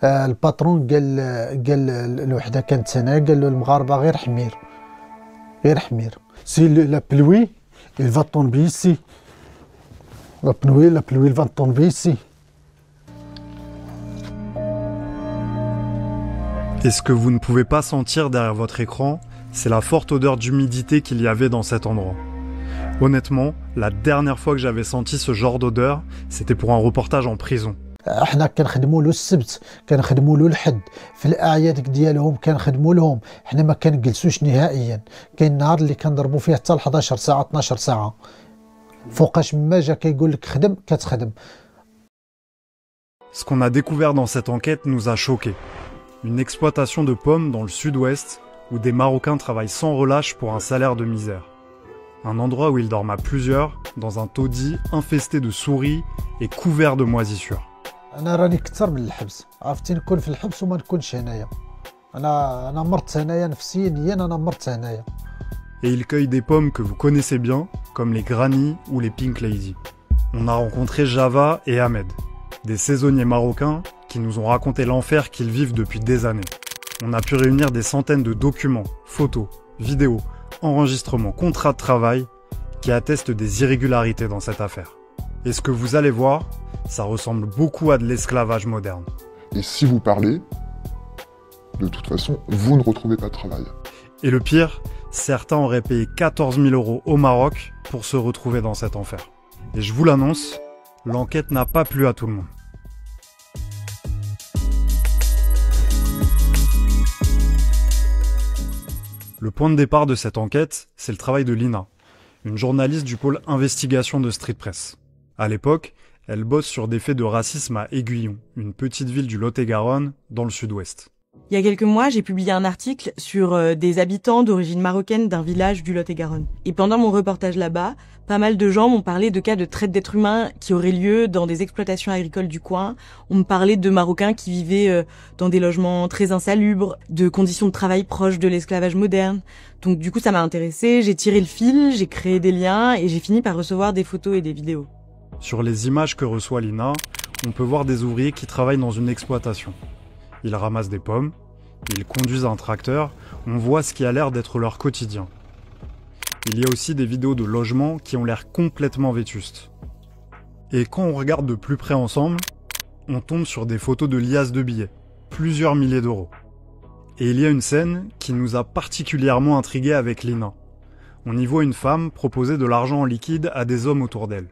الباترون قال الوحده كانت هنا قال له المغاربه غير حمير غير حمير سي لا بلوي il va tomber ici la pluie il va tomber ici. Et ce que vous ne pouvez pas sentir derrière votre écran, c'est la forte odeur d'humidité qu'il y avait dans cet endroit. Honnêtement, la dernière fois que j'avais senti ce genre d'odeur, c'était pour un reportage en prison. احنا كنخدموا له السبت كنخدموا له الحد في الاعياد ديالهم كنخدموا لهم حنا ما كنجلسوش نهائيا كاين النهار اللي كنضربوا فيه حتى ل 11 ساعه 12 ساعه فوقاش ما جا كيقول لك خدم كتخدم. Ce qu'on a découvert dans cette enquête nous a choqués. Une exploitation de pommes dans le sud-ouest où des Marocains travaillent sans relâche pour un salaire de misère. Un endroit où ils dorment à plusieurs, dans un taudis infesté de souris et couvert de moisissures. انا راني كثر من الحبس عرفتي نكون في الحبس وما نكونش هنايا انا مرت هنايا نفسيا انا مرت هنايا. Et ils cueillent des pommes que vous connaissez bien, comme les Granny ou les Pink Lady. On a rencontré Java et Ahmed, des saisonniers marocains qui nous ont raconté l'enfer qu'ils vivent depuis des années. On a pu réunir des centaines de documents, photos, vidéos, enregistrements, contrats de travail qui attestent des irrégularités dans cette affaire. Et ce que vous allez voir, ça ressemble beaucoup à de l'esclavage moderne. Et si vous parlez, de toute façon, vous ne retrouvez pas de travail. Et le pire, certains auraient payé 14 000 € au Maroc pour se retrouver dans cet enfer. Et je vous l'annonce, l'enquête n'a pas plu à tout le monde. Le point de départ de cette enquête, c'est le travail de Lina, une journaliste du pôle investigation de Street Press. À l'époque, elle bosse sur des faits de racisme à Aiguillon, une petite ville du Lot-et-Garonne, dans le sud-ouest. Il y a quelques mois, j'ai publié un article sur des habitants d'origine marocaine d'un village du Lot-et-Garonne. Et pendant mon reportage là-bas, pas mal de gens m'ont parlé de cas de traite d'êtres humains qui auraient lieu dans des exploitations agricoles du coin. On me parlait de Marocains qui vivaient dans des logements très insalubres, de conditions de travail proches de l'esclavage moderne. Donc du coup, ça m'a intéressée, j'ai tiré le fil, j'ai créé des liens et j'ai fini par recevoir des photos et des vidéos. Sur les images que reçoit Lina, on peut voir des ouvriers qui travaillent dans une exploitation. Ils ramassent des pommes, ils conduisent un tracteur, on voit ce qui a l'air d'être leur quotidien. Il y a aussi des vidéos de logements qui ont l'air complètement vétustes. Et quand on regarde de plus près ensemble, on tombe sur des photos de liasses de billets, plusieurs milliers d'euros. Et il y a une scène qui nous a particulièrement intrigués avec Lina. On y voit une femme proposer de l'argent en liquide à des hommes autour d'elle.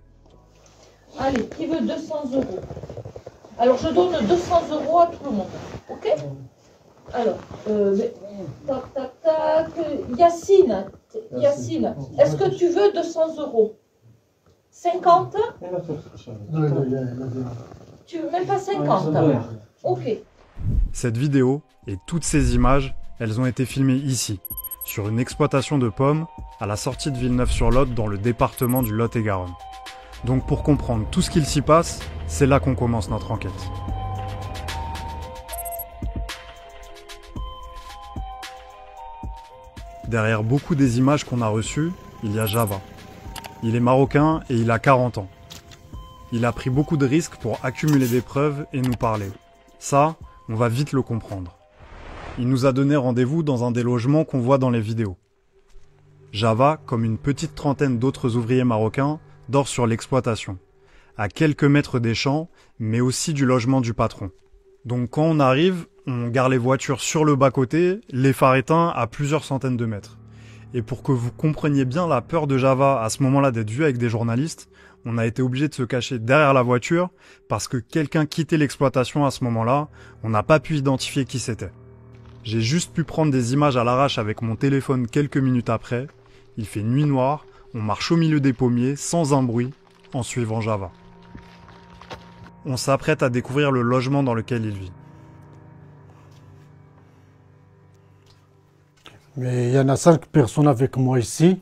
Allez, qui veut 200 €? Alors, je donne 200 € à tout le monde. Ok? Alors, tac, tac, tac. Yacine, est-ce que tu veux 200 €? 50? Tu veux même pas 50? Ok. Cette vidéo et toutes ces images, elles ont été filmées ici, sur une exploitation de pommes à la sortie de Villeneuve-sur-Lot dans le département du Lot-et-Garonne. Donc pour comprendre tout ce qu'il s'y passe, c'est là qu'on commence notre enquête. Derrière beaucoup des images qu'on a reçues, il y a Java. Il est marocain et il a 40 ans. Il a pris beaucoup de risques pour accumuler des preuves et nous parler. Ça, on va vite le comprendre. Il nous a donné rendez-vous dans un des logements qu'on voit dans les vidéos. Java, comme une petite trentaine d'autres ouvriers marocains, dort sur l'exploitation, à quelques mètres des champs, mais aussi du logement du patron. Donc quand on arrive, on gare les voitures sur le bas-côté, les phares éteints à plusieurs centaines de mètres. Et pour que vous compreniez bien la peur de Java à ce moment-là d'être vu avec des journalistes, on a été obligé de se cacher derrière la voiture parce que quelqu'un quittait l'exploitation à ce moment-là, on n'a pas pu identifier qui c'était. J'ai juste pu prendre des images à l'arrache avec mon téléphone quelques minutes après. Il fait nuit noire, on marche au milieu des pommiers sans un bruit en suivant Java. On s'apprête à découvrir le logement dans lequel il vit. Mais il y en a 5 personnes avec moi ici.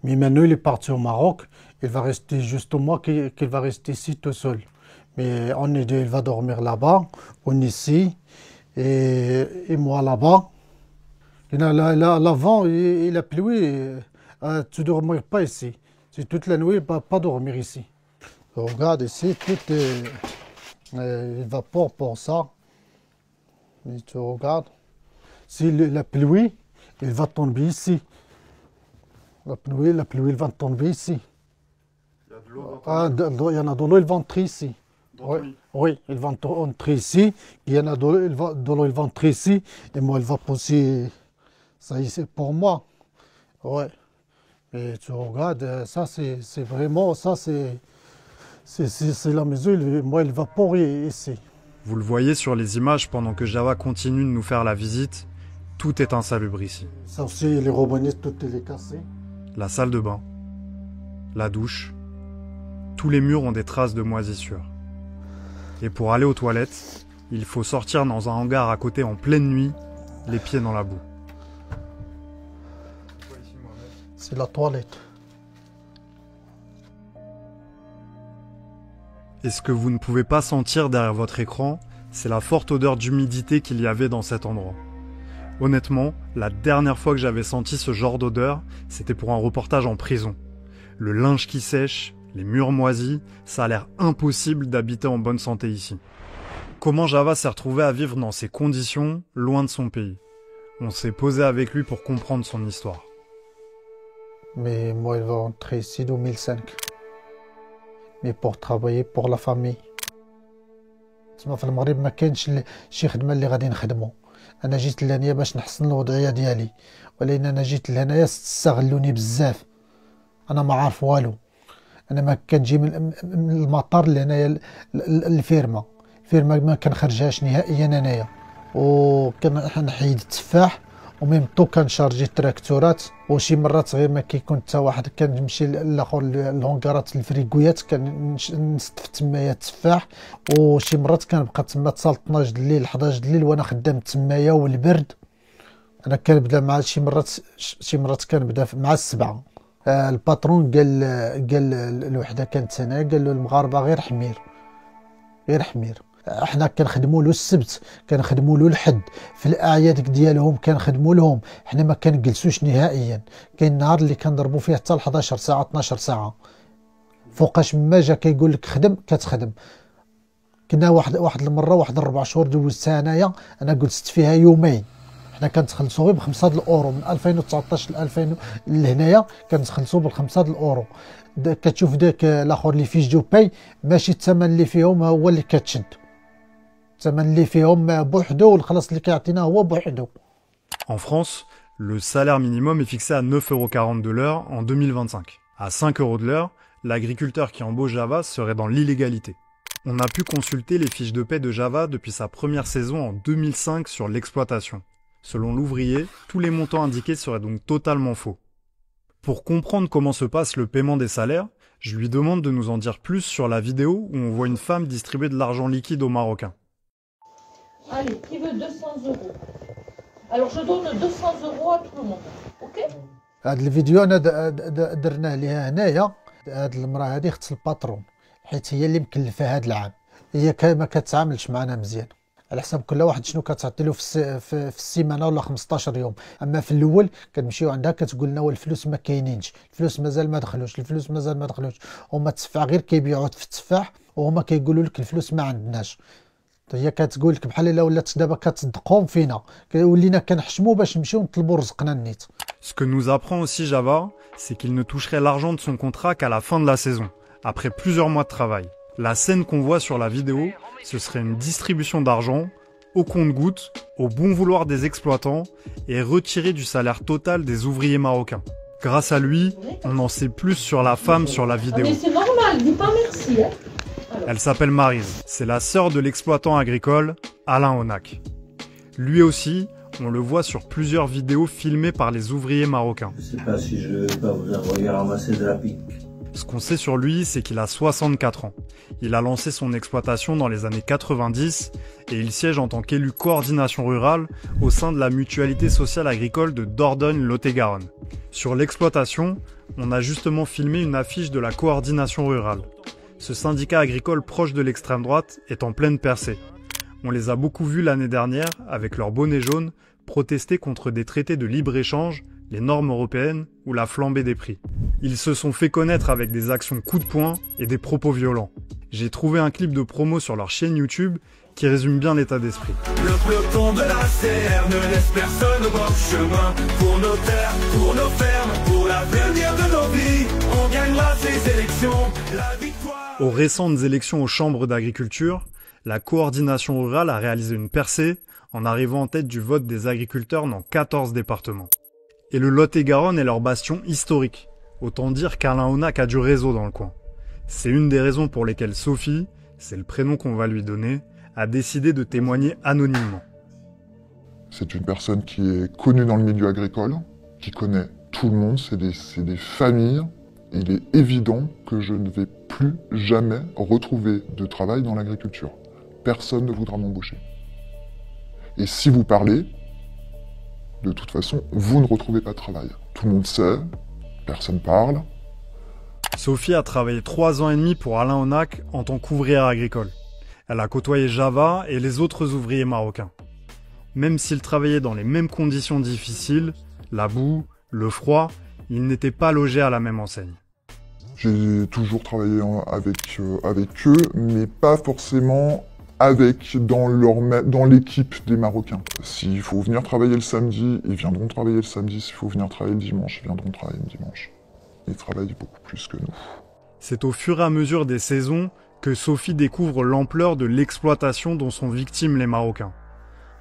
Mais maintenant, il est parti au Maroc. Il va rester juste moi qu'il va rester ici tout seul. Mais on est deux, il va dormir là-bas. On est ici. Et moi là-bas. L'avant, il a plu. Tu ne dormiras pas ici. C'est toute la nuit, il ne va pas dormir ici. Regarde ici, tout est... il va pour ça. Mais tu regardes, si la pluie, il va tomber ici. La pluie, il va tomber ici. Il y a de l'eau Ah, il y en a de l'eau, il va entrer ici. Oui, oui, il va entrer ici. Il y en a de l'eau, il va entrer ici. Et moi, il va pousser. Ça y est, c'est pour moi. Ouais. Et tu regardes, ça, c'est vraiment, ça, c'est la mesure. Moi, il va pourrir ici. Vous le voyez sur les images pendant que Java continue de nous faire la visite, tout est insalubre ici. Ça aussi, les robinets, tout est cassé. La salle de bain, la douche, tous les murs ont des traces de moisissure. Et pour aller aux toilettes, il faut sortir dans un hangar à côté en pleine nuit, les pieds dans la boue. C'est la toilette. Et ce que vous ne pouvez pas sentir derrière votre écran, c'est la forte odeur d'humidité qu'il y avait dans cet endroit. Honnêtement, la dernière fois que j'avais senti ce genre d'odeur, c'était pour un reportage en prison. Le linge qui sèche, les murs moisis, ça a l'air impossible d'habiter en bonne santé ici. Comment Java s'est retrouvé à vivre dans ces conditions, loin de son pays? On s'est posé avec lui pour comprendre son histoire. Mais moi, il va rentrer ici en 2005. Mais pour travailler pour la famille. تسمى في المغرب ما كاينش شي خدمه اللي غادي نخدمو. انا جيت لهنايا باش نحسن الوضعيه ديالي، ولكن انا جيت لهنايا استغلوني بزاف. انا ما عارف والو. انا ما كنجي من المطار لهنايا الفيرما ما كنخرجهاش نهائيا انايا، وكنحيد التفاح وميم طو كنشارجي التراكتورات، وشي مرات غير ما كيكون حتى واحد كنمشي للاخر الهونكارات الفريكويات كنستف تمايا التفاح، وشي مرات كنبقى تما حتى 12 الليل 11 الليل وانا خدام تمايا والبرد. انا كنبدا مع شي مرات كنبدا مع السبعة. الباترون قال الوحده كانت هنا، قال له المغاربه غير حمير. احنا كنخدموا له السبت، كنخدموا له الحد، في الاعياد ديالهم كنخدموا لهم، حنا ما كنجلسوش نهائيا. كاين النهار اللي كنضربوا فيه حتى 11 ساعه 12 ساعه. فوقاش ما جا كيقول لك خدم كتخدم. كنا واحد المره، واحد 4 شهور دوزتها انايا، انا جلست فيها يومين. حنا كنتخلصوا غير ب5 الاورو من 2019 ل 2000 لهنايا، كنتخلصوا ب5 الاورو. كتشوف داك الاخر اللي فيه جو باي، ماشي الثمن اللي فيهم هو اللي كتشد، الثمن اللي فيهم بوحدو والخلاص اللي كيعطينا هو بوحدو. En France, le salaire minimum est fixé à 9,40 € de l'heure en 2025. À 5 € de l'heure, l'agriculteur qui embauche Java serait dans l'illégalité. On a pu consulter les fiches de paie de Java depuis sa première saison en 2005 sur l'exploitation. Selon l'ouvrier, tous les montants indiqués seraient donc totalement faux. Pour comprendre comment se passe le paiement des salaires, je lui demande de nous en dire plus sur la vidéo où on voit une femme distribuer de l'argent liquide aux Marocains. Allez, qui veut 200 €? Alors je donne 200 € à tout le monde, ok? هاد الفيديو انا درناه ليها هنايا. هاد المراه هادي اخت الباترون، حيت هي اللي مكلفه هاد العام. هي ما كتعاملش معنا مزيان، على حساب كل واحد شنو كتعطي له في السيمانه ولا 15 يوم. اما في الاول كنمشيو عندها كتقول لنا والفلوس ما كاينينش، الفلوس مازال ما دخلوش، هما التفاح غير كيبيعوا في التفاح، وهما كيقولوا لك الفلوس ما عندناش. هي كتقول لك بحال الا ولات دابا كتصدقهم فينا، ولينا كنحشموا باش نمشيو نطلبوا رزقنا النيت. Ce que nous apprend aussi Java, c'est qu'il ne toucherait l'argent de son contrat qu'à la fin de la saison, après plusieurs mois de travail. La scène qu'on voit sur la vidéo, ce serait une distribution d'argent, au compte-gouttes, au bon vouloir des exploitants, et retiré du salaire total des ouvriers marocains. Grâce à lui, on en sait plus sur la femme sur la vidéo. Mais c'est normal, dis pas merci, hein. Elle s'appelle Maryse, c'est la sœur de l'exploitant agricole, Alain Onac. Lui aussi, on le voit sur plusieurs vidéos filmées par les ouvriers marocains. Je sais pas si je vais pas vous envoyer ramasser de la pique. Ce qu'on sait sur lui, c'est qu'il a 64 ans. Il a lancé son exploitation dans les années 90 et il siège en tant qu'élu coordination rurale au sein de la mutualité sociale agricole de Dordogne-Lot-et-Garonne. Sur l'exploitation, on a justement filmé une affiche de la coordination rurale. Ce syndicat agricole proche de l'extrême droite est en pleine percée. On les a beaucoup vus l'année dernière, avec leur bonnet jaune, protester contre des traités de libre-échange, les normes européennes ou la flambée des prix. Ils se sont fait connaître avec des actions coup de poing et des propos violents. J'ai trouvé un clip de promo sur leur chaîne YouTube qui résume bien l'état d'esprit. Le peloton de la CR ne laisse personne au bord du chemin. Pour nos terres, pour nos fermes, pour l'avenir de nos vies, on gagnera ces élections, la victoire. Aux récentes élections aux chambres d'agriculture, la coordination rurale a réalisé une percée en arrivant en tête du vote des agriculteurs dans 14 départements. Et le Lot-et-Garonne est leur bastion historique. Autant dire qu'Alain Honac a du réseau dans le coin. C'est une des raisons pour lesquelles Sophie, c'est le prénom qu'on va lui donner, a décidé de témoigner anonymement. C'est une personne qui est connue dans le milieu agricole, qui connaît tout le monde, c'est des familles. Il est évident que je ne vais plus jamais retrouver de travail dans l'agriculture. Personne ne voudra m'embaucher. Et si vous parlez, de toute façon, vous ne retrouvez pas de travail. Tout le monde sait, personne parle. Sophie a travaillé 3 ans et demi pour Alain Honac en tant qu'ouvrière agricole. Elle a côtoyé Java et les autres ouvriers marocains. Même s'ils travaillaient dans les mêmes conditions difficiles, la boue, le froid, ils n'étaient pas logés à la même enseigne. J'ai toujours travaillé avec eux, mais pas forcément dans l'équipe des Marocains. S'il faut venir travailler le samedi, ils viendront travailler le samedi. S'il faut venir travailler le dimanche, ils viendront travailler le dimanche. Ils travaillent beaucoup plus que nous. C'est au fur et à mesure des saisons que Sophie découvre l'ampleur de l'exploitation dont sont victimes les Marocains.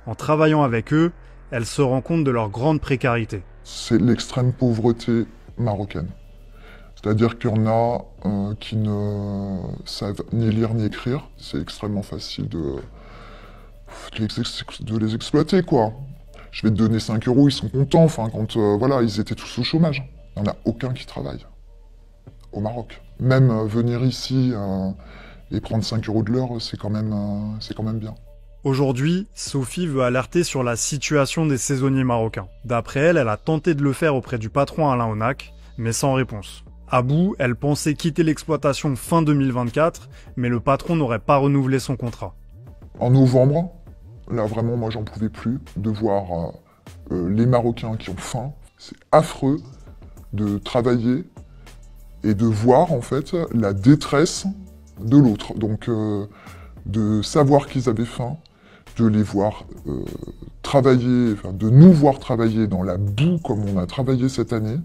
En travaillant avec eux, elle se rend compte de leur grande précarité. C'est l'extrême pauvreté marocaine. C'est-à-dire qu'il y en a qui ne savent ni lire ni écrire. C'est extrêmement facile de les exploiter, quoi. Je vais te donner 5 €, ils sont contents. Enfin, quand voilà, ils étaient tous au chômage. Il n'y en a aucun qui travaille au Maroc. Même venir ici et prendre 5 € de l'heure, c'est quand même bien. Aujourd'hui, Sophie veut alerter sur la situation des saisonniers marocains. D'après elle, elle a tenté de le faire auprès du patron Alain Honac, mais sans réponse. À bout, elle pensait quitter l'exploitation fin 2024, mais le patron n'aurait pas renouvelé son contrat. En novembre, là vraiment, moi j'en pouvais plus de voir les Marocains qui ont faim. C'est affreux de travailler et de voir en fait la détresse de l'autre. Donc de savoir qu'ils avaient faim, de les voir travailler, enfin de nous voir travailler dans la boue comme on a travaillé cette année,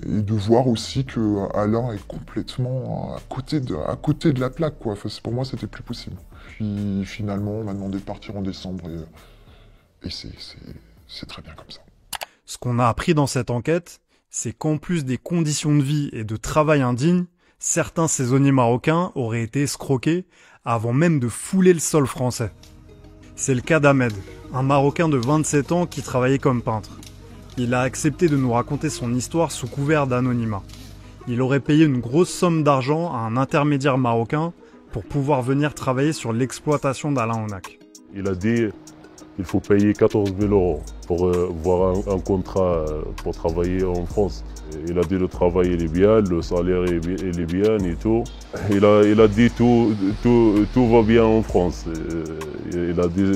et de voir aussi que Alain est complètement à côté de la plaque, quoi. Enfin, pour moi, c'était plus possible. Puis finalement, on m'a demandé de partir en décembre et c'est très bien comme ça. Ce qu'on a appris dans cette enquête, c'est qu'en plus des conditions de vie et de travail indignes, certains saisonniers marocains auraient été escroqués avant même de fouler le sol français. C'est le cas d'Ahmed, un Marocain de 27 ans qui travaillait comme peintre. Il a accepté de nous raconter son histoire sous couvert d'anonymat. Il aurait payé une grosse somme d'argent à un intermédiaire marocain pour pouvoir venir travailler sur l'exploitation d'Alain Honac. Il a dit qu'il faut payer 14 000 € pour voir un contrat pour travailler en France. Il a dit le travail est bien, le salaire est bien et tout. Il a dit tout va bien en France. Il a dit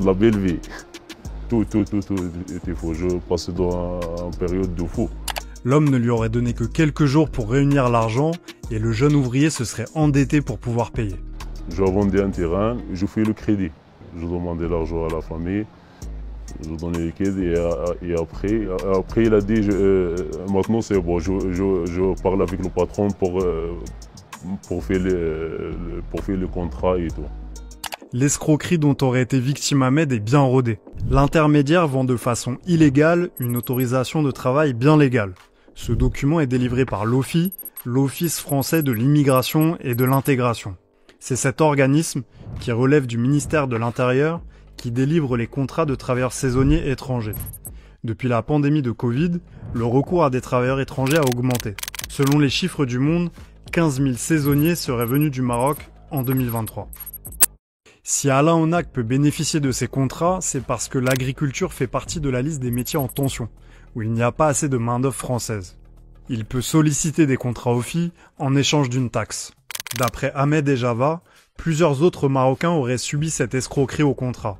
la belle vie. Tout était faux. Je passais dans une période de fou. L'homme ne lui aurait donné que quelques jours pour réunir l'argent et le jeune ouvrier se serait endetté pour pouvoir payer. Je vendais un terrain, je fais le crédit. Je demandais l'argent à la famille, je donnais les crédits et après il a dit maintenant c'est bon, je parle avec le patron pour faire le contrat et tout. L'escroquerie dont aurait été victime Ahmed est bien rodée. L'intermédiaire vend de façon illégale une autorisation de travail bien légale. Ce document est délivré par l'OFII, l'Office français de l'immigration et de l'intégration. C'est cet organisme, qui relève du ministère de l'Intérieur, qui délivre les contrats de travailleurs saisonniers étrangers. Depuis la pandémie de Covid, le recours à des travailleurs étrangers a augmenté. Selon les chiffres du Monde, 15 000 saisonniers seraient venus du Maroc en 2023. Si Alain Honac peut bénéficier de ces contrats, c'est parce que l'agriculture fait partie de la liste des métiers en tension, où il n'y a pas assez de main-d'œuvre française. Il peut solliciter des contrats OFII en échange d'une taxe. D'après Ahmed et Java, plusieurs autres Marocains auraient subi cette escroquerie au contrat.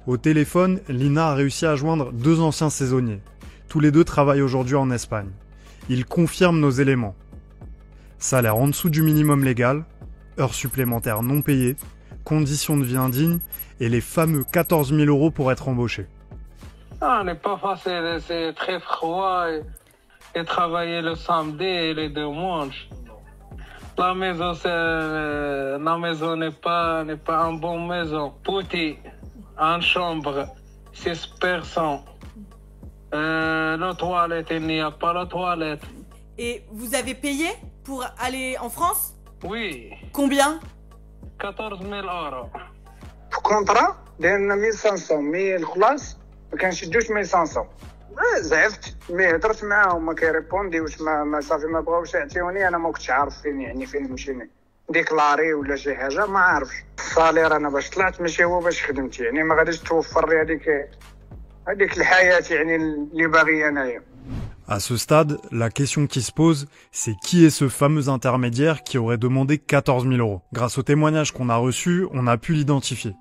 Au téléphone, Lina a réussi à joindre 2 anciens saisonniers. Tous les deux travaillent aujourd'hui en Espagne. Ils confirment nos éléments. Salaire en dessous du minimum légal, heures supplémentaires non payées, conditions de vie indignes et les fameux 14 000 € pour être embauché. Ah, n'est pas facile, c'est très froid et travailler le samedi et les dimanches. La maison n'est pas une bonne maison. Petit, en chambre, 6 personnes. La toilette, il n'y a pas la toilette. Et vous avez payé pour aller en France? Oui. Combien? 14 000 €. الكونطرا دايرنا 1500 مي الخلاص ما كنشدوش 1500 زعفت مي هضرت معاهم ما كيريبونديوش ما صافي ما بغاوش يعطيوني انا ما كنتش عارف فين نمشي ديكلاري ولا شي حاجه ما عارفش الصالير انا باش طلعت ماشي هو باش خدمت ما غاديش توفر لي هذيك الحياه اللي باغي انايا. À ce stade, la question qui se pose, c'est qui est ce fameux intermédiaire qui aurait demandé 14 000 €. Grâce au témoignage qu'on a reçu, on a pu l'identifier.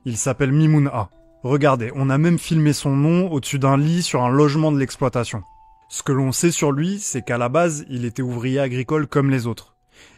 Il s'appelle Mimoun A. Regardez, on a même filmé son nom au-dessus d'un lit sur un logement de l'exploitation. Ce que l'on sait sur lui, c'est qu'à la base, il était ouvrier agricole comme les autres.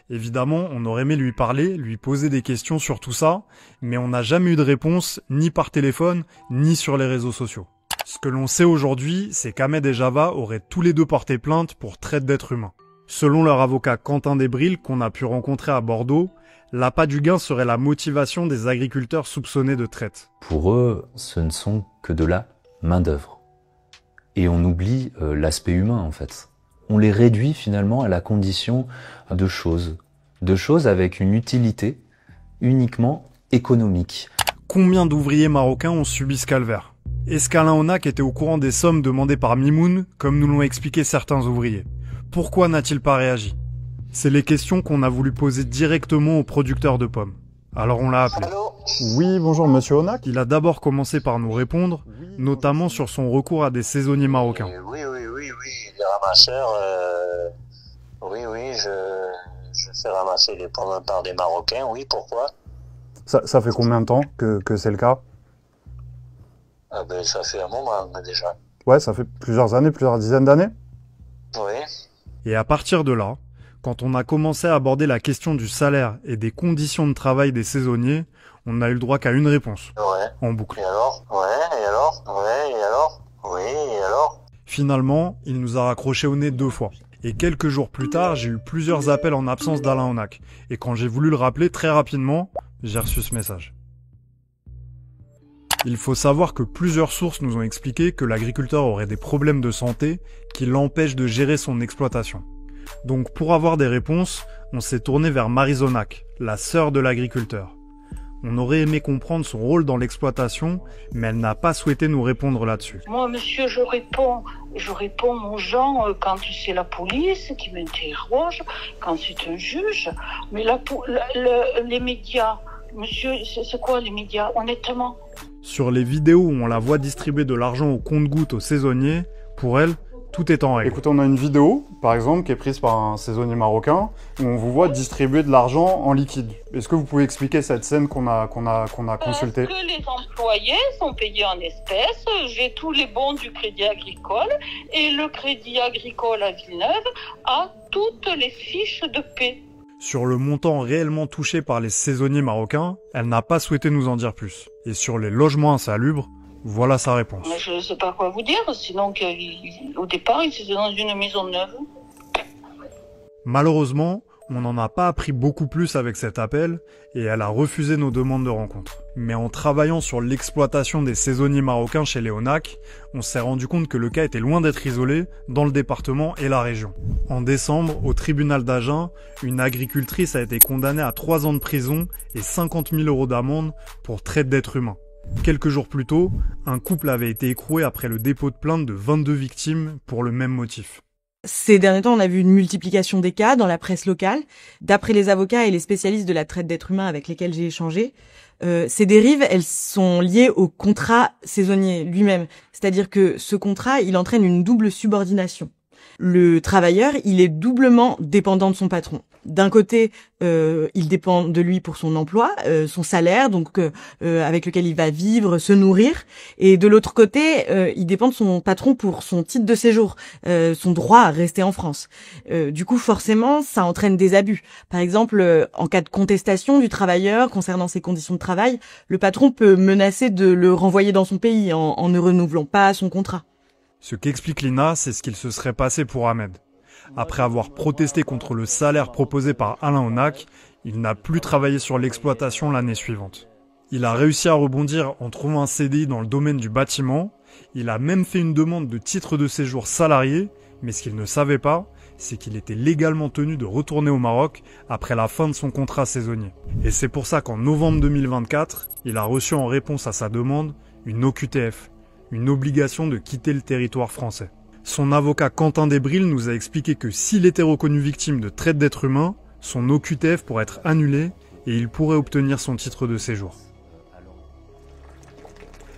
Évidemment, on aurait aimé lui parler, lui poser des questions sur tout ça, mais on n'a jamais eu de réponse, ni par téléphone, ni sur les réseaux sociaux. Ce que l'on sait aujourd'hui, c'est qu'Ahmed et Java auraient tous les deux porté plainte pour traite d'êtres humains. Selon leur avocat Quentin Desbril, qu'on a pu rencontrer à Bordeaux, l'appât du gain serait la motivation des agriculteurs soupçonnés de traite. Pour eux, ce ne sont que de la main-d'œuvre. Et on oublie l'aspect humain, en fait. On les réduit finalement à la condition de choses avec une utilité uniquement économique. Combien d'ouvriers marocains ont subi ce calvaire? Est-ce qu'Alain Onak était au courant des sommes demandées par Mimoun, comme nous l'ont expliqué certains ouvriers? Pourquoi n'a-t-il pas réagi? C'est les questions qu'on a voulu poser directement au producteur de pommes. Alors on l'a appelé. Allô? Oui, bonjour monsieur Onak. Il a d'abord commencé par nous répondre, notamment sur son recours à des saisonniers marocains. Oui, les ramasseurs, je fais ramasser les pommes par des Marocains, oui, pourquoi? Ça fait combien de temps que c'est le cas? Ah ben, ça fait un moment déjà. Ouais, ça fait plusieurs années, plusieurs dizaines d'années. Oui. Et à partir de là, quand on a commencé à aborder la question du salaire et des conditions de travail des saisonniers, on n'a eu le droit qu'à une réponse. Ouais. En boucle. Et alors? Ouais, et alors? Ouais, et alors? Oui, et alors? Finalement, il nous a raccroché au nez 2 fois. Et quelques jours plus tard, j'ai eu plusieurs appels en absence d'Alain Onak. Et quand j'ai voulu le rappeler très rapidement, j'ai reçu ce message. Il faut savoir que plusieurs sources nous ont expliqué que l'agriculteur aurait des problèmes de santé qui l'empêchent de gérer son exploitation. Donc pour avoir des réponses, on s'est tourné vers Maryse Onak, la sœur de l'agriculteur. On aurait aimé comprendre son rôle dans l'exploitation, mais elle n'a pas souhaité nous répondre là-dessus. Moi, monsieur, je réponds aux gens quand c'est la police qui m'interroge, quand c'est un juge, mais les médias, monsieur, c'est quoi les médias, honnêtement? Sur les vidéos où on la voit distribuer de l'argent au compte-gouttes aux saisonniers, pour elle, tout est en règle. Écoutez, on a une vidéo, par exemple, qui est prise par un saisonnier marocain, où on vous voit distribuer de l'argent en liquide. Est-ce que vous pouvez expliquer cette scène qu'on a consultée? Parce que les employés sont payés en espèces, j'ai tous les bons du Crédit Agricole, et le Crédit Agricole à Villeneuve a toutes les fiches de paie. Sur le montant réellement touché par les saisonniers marocains, elle n'a pas souhaité nous en dire plus. Et sur les logements insalubres, voilà sa réponse. Je ne sais pas quoi vous dire, sinon au départ, ils étaient dans une maison neuve. Malheureusement, on n'en a pas appris beaucoup plus avec cet appel, et elle a refusé nos demandes de rencontre. Mais en travaillant sur l'exploitation des saisonniers marocains chez les Onak, on s'est rendu compte que le cas était loin d'être isolé dans le département et la région. En décembre, au tribunal d'Agen, une agricultrice a été condamnée à 3 ans de prison et 50 000 € d'amende pour traite d'êtres humains. Quelques jours plus tôt, un couple avait été écroué après le dépôt de plainte de 22 victimes pour le même motif. Ces derniers temps, on a vu une multiplication des cas dans la presse locale. D'après les avocats et les spécialistes de la traite d'êtres humains avec lesquels j'ai échangé, ces dérives, elles sont liées au contrat saisonnier lui-même. C'est-à-dire que ce contrat, il entraîne une double subordination. Le travailleur, il est doublement dépendant de son patron. D'un côté, il dépend de lui pour son emploi, son salaire, donc avec lequel il va vivre, se nourrir. Et de l'autre côté, il dépend de son patron pour son titre de séjour, son droit à rester en France. Du coup, forcément, ça entraîne des abus. Par exemple, en cas de contestation du travailleur concernant ses conditions de travail, le patron peut menacer de le renvoyer dans son pays en ne renouvelant pas son contrat. Ce qu'explique Lina, c'est ce qu'il se serait passé pour Ahmed. Après avoir protesté contre le salaire proposé par Alain Onac, il n'a plus travaillé sur l'exploitation l'année suivante. Il a réussi à rebondir en trouvant un CDI dans le domaine du bâtiment. Il a même fait une demande de titre de séjour salarié, mais ce qu'il ne savait pas, c'est qu'il était légalement tenu de retourner au Maroc après la fin de son contrat saisonnier. Et c'est pour ça qu'en novembre 2024, il a reçu en réponse à sa demande une OQTF, une obligation de quitter le territoire français. Son avocat Quentin Desbril nous a expliqué que s'il était reconnu victime de traite d'êtres humains, son OQTF pourrait être annulé et il pourrait obtenir son titre de séjour.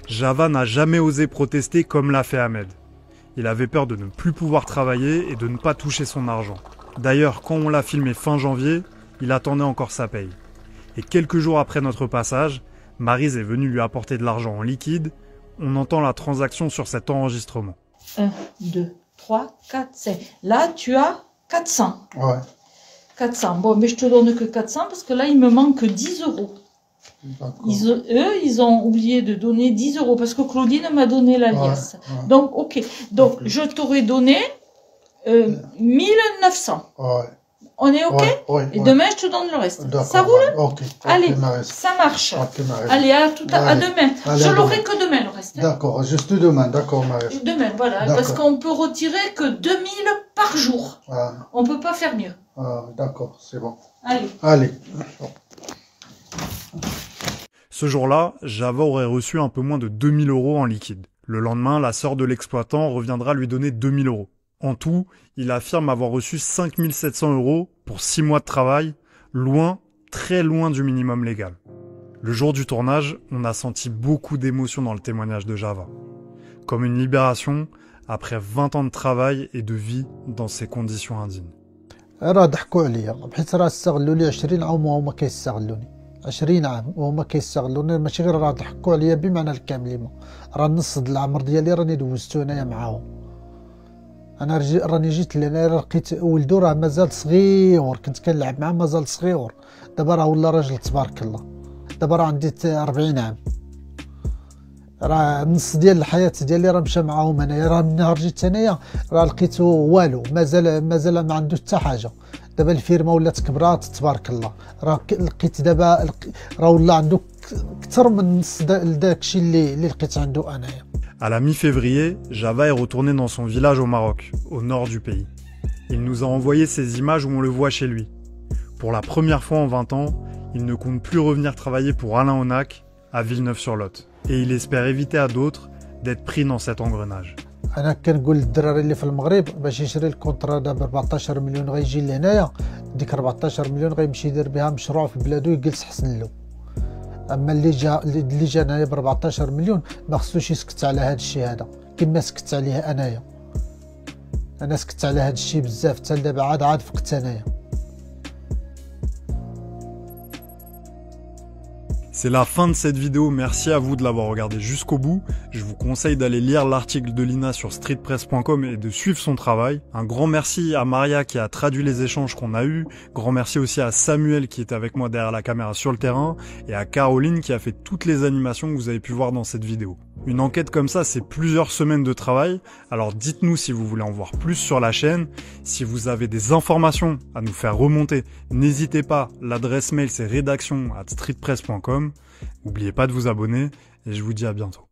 Java n'a jamais osé protester comme l'a fait Ahmed. Il avait peur de ne plus pouvoir travailler et de ne pas toucher son argent. D'ailleurs, quand on l'a filmé fin janvier, il attendait encore sa paye. Et quelques jours après notre passage, Maryse est venue lui apporter de l'argent en liquide. On entend la transaction sur cet enregistrement. 1, 2, 3, 4, 5. Là, tu as 400. Ouais. 400. Bon, mais je te donne que 400 parce que là, il me manque 10 euros. Ils ont oublié de donner 10 euros parce que Claudine m'a donné la liasse. Ouais. Donc, ok. Donc, je t'aurais donné 1900. Ouais. On est ok? Et demain, je te donne le reste. Ça roule? Allez, ça marche. Allez, à demain. Je l'aurai que demain, le reste. D'accord, juste demain, d'accord, Marie. Demain, voilà. Parce qu'on peut retirer que 2000 par jour. On peut pas faire mieux. D'accord, c'est bon. Allez. Ce jour-là, Java aurait reçu un peu moins de 2000 euros en liquide. Le lendemain, la sœur de l'exploitant reviendra lui donner 2000 euros. En tout, il affirme avoir reçu 5700 euros pour 6 mois de travail, loin, très loin du minimum légal. Le jour du tournage, on a senti beaucoup d'émotions dans le témoignage de Java. Comme une libération après 20 ans de travail et de vie dans ces conditions indignes. 20 عام وهما كيستغلوني ماشي غير راه ضحكوا عليا بمعنى الكلمه راه نص د العمر ديالي راني دوزتو انايا معاهم انا راني جيت لهنا لقيت ولدو راه مازال صغير كنت كنلعب معاه مازال صغير دابا راه ولا راجل تبارك الله دابا راه عندي 40 عام راه النص ديال الحياه ديالي راه مشى معاهم انايا راه من نهار جيت انايا راه لقيتو والو مازال ما عنده حتى حاجه دابا الفيرما ولات كبرات تبارك الله راه لقيت دابا راه ولا عنده اكثر من نص داكشي اللي لقيت عنده انايا. À la mi-février, Java est retourné dans son village au Maroc, au nord du pays. Il nous a envoyé ces images où on le voit chez lui. Pour la première fois en 20 ans, il ne compte plus revenir travailler pour Alain Onac à Villeneuve-sur-Lot. Et il espère éviter à d'autres d'être pris dans cet engrenage. انا كنقول للدراري اللي في المغرب باش يشري الكونطرا دابا 14 مليون غيجي لهنايا ديك 14 مليون غيمشي يدير بها مشروع في بلادو يجلس حسن له اما اللي جا هنايا ب 14 مليون ما خصوش يسكت على هذا الشيء هذا كما سكت عليه انايا انا سكت على هذا الشيء بزاف حتى دابا عاد فقت انايا. C'est la fin de cette vidéo, merci à vous de l'avoir regardé jusqu'au bout. Je vous conseille d'aller lire l'article de Lina sur streetpress.com et de suivre son travail. Un grand merci à Maria qui a traduit les échanges qu'on a eus. Grand merci aussi à Samuel qui était avec moi derrière la caméra sur le terrain et à Caroline qui a fait toutes les animations que vous avez pu voir dans cette vidéo. Une enquête comme ça, c'est plusieurs semaines de travail. Alors dites-nous si vous voulez en voir plus sur la chaîne. Si vous avez des informations à nous faire remonter, n'hésitez pas. L'adresse mail c'est rédaction@streetpress.com. N'oubliez pas de vous abonner et je vous dis à bientôt.